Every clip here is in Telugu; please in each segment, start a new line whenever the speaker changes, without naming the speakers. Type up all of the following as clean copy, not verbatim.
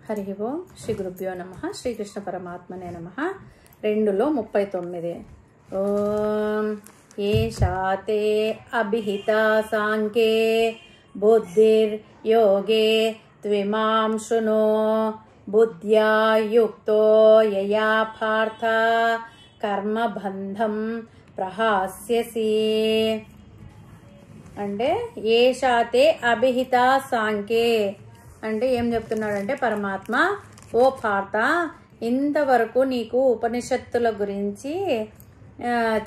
హరి ఓం శ్రీ గురుభ్యో నమః. శ్రీకృష్ణ పరమాత్మనే నమః. 2:39 ఓం ఏషాతే అభిహితా సాంఖ్యే బుద్ధిర్ యోగే త్విమాం శృణు బుద్ధ్యా యుక్తో యయా పార్థ కర్మబంధం ప్రహాస్యసి. అంటే ఏషాతే అభిహితా సాంఖ్యే అంటే ఏం చెప్తున్నాడంటే పరమాత్మ, ఓ పార్థ, ఇంతవరకు నీకు ఉపనిషత్తుల గురించి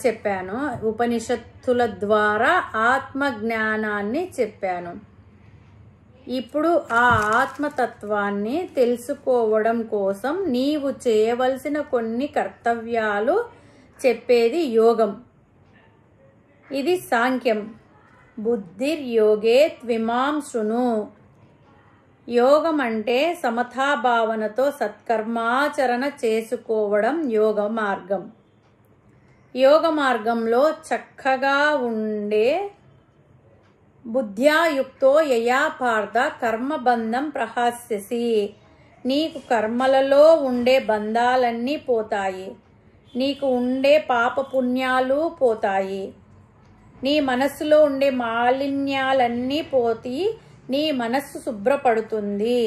చెప్పాను, ఉపనిషత్తుల ద్వారా ఆత్మజ్ఞానాన్ని చెప్పాను. ఇప్పుడు ఆ ఆత్మతత్వాన్ని తెలుసుకోవడం కోసం నీవు చేయవలసిన కొన్ని కర్తవ్యాలు చెప్పేది యోగం. ఇది సాంఖ్యం. బుద్ధిర్యోగే త్విమాం శృణు. యోగం అంటే సమతాభావనతో సత్కర్మాచరణ చేసుకోవడం యోగ మార్గం. యోగ మార్గంలో చక్కగా ఉండే బుద్ధ్యాయుక్తో యయా పార్థ కర్మబంధం ప్రహాస్యసి. నీకు కర్మలలో ఉండే బంధాలన్నీ పోతాయి, నీకు ఉండే పాపపుణ్యాలు పోతాయి, నీ మనస్సులో ఉండే మాలిన్యాలన్నీ పోతి నీ మనస్సు శుభ్రపడుతుంది.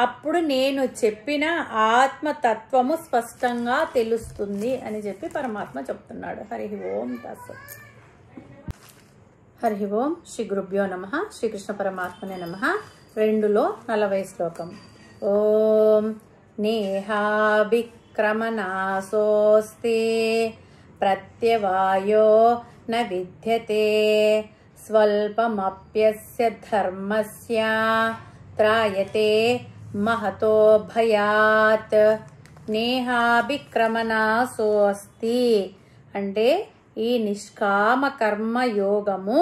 అప్పుడు నేను చెప్పిన ఆత్మతత్వము స్పష్టంగా తెలుస్తుంది అని చెప్పి పరమాత్మ చెప్తున్నాడు. హరి ఓం తత్సత్. హరి ఓం శ్రీ గురుభ్యో నమః. శ్రీకృష్ణ పరమాత్మనే నమః. 2:40 శ్లోకం. ఓం నేహాభిక్రమనాసోస్తి ప్రత్యవాయో న విద్యతే స్వల్పమప్యస్య ధర్మస్య త్రాయతే మహతో భయాత్. నేహాభిక్రమనాసోస్తి అంటే ఈ నిష్కామ కర్మ యోగము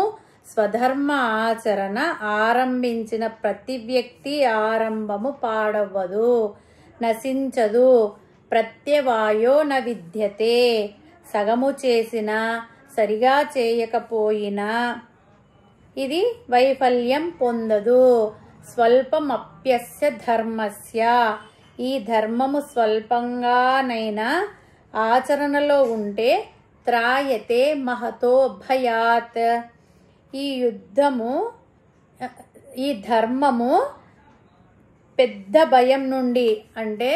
స్వధర్మ ఆచరణ ఆరంభించిన ప్రతి వ్యక్తి ఆరంభము పాడవ్వదు, నశించదు. ప్రత్యవాయో న విద్యతే, సగము చేసినా సరిగా చేయకపోయినా ఇది వైఫల్యం పొందదు. స్వల్పమప్యస్య ధర్మస్య, ఈ ధర్మము స్వల్పంగానైనా ఆచరణలో ఉంటే త్రాయతే మహతో భయాత్. ఈ ధర్మము పెద్ద భయం నుండి అంటే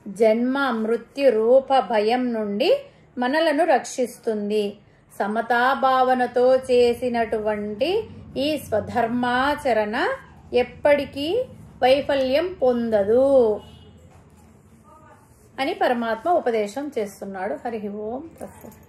జన్మ మృత్యు రూప భయం నుండి మనలను రక్షిస్తుంది. సమతాభావనతో చేసినటువంటి ఈ స్వధర్మాచరణ ఎప్పటికీ వైఫల్యం పొందదు అని పరమాత్మ ఉపదేశం చేస్తున్నాడు. హరి ఓం తత్సత్.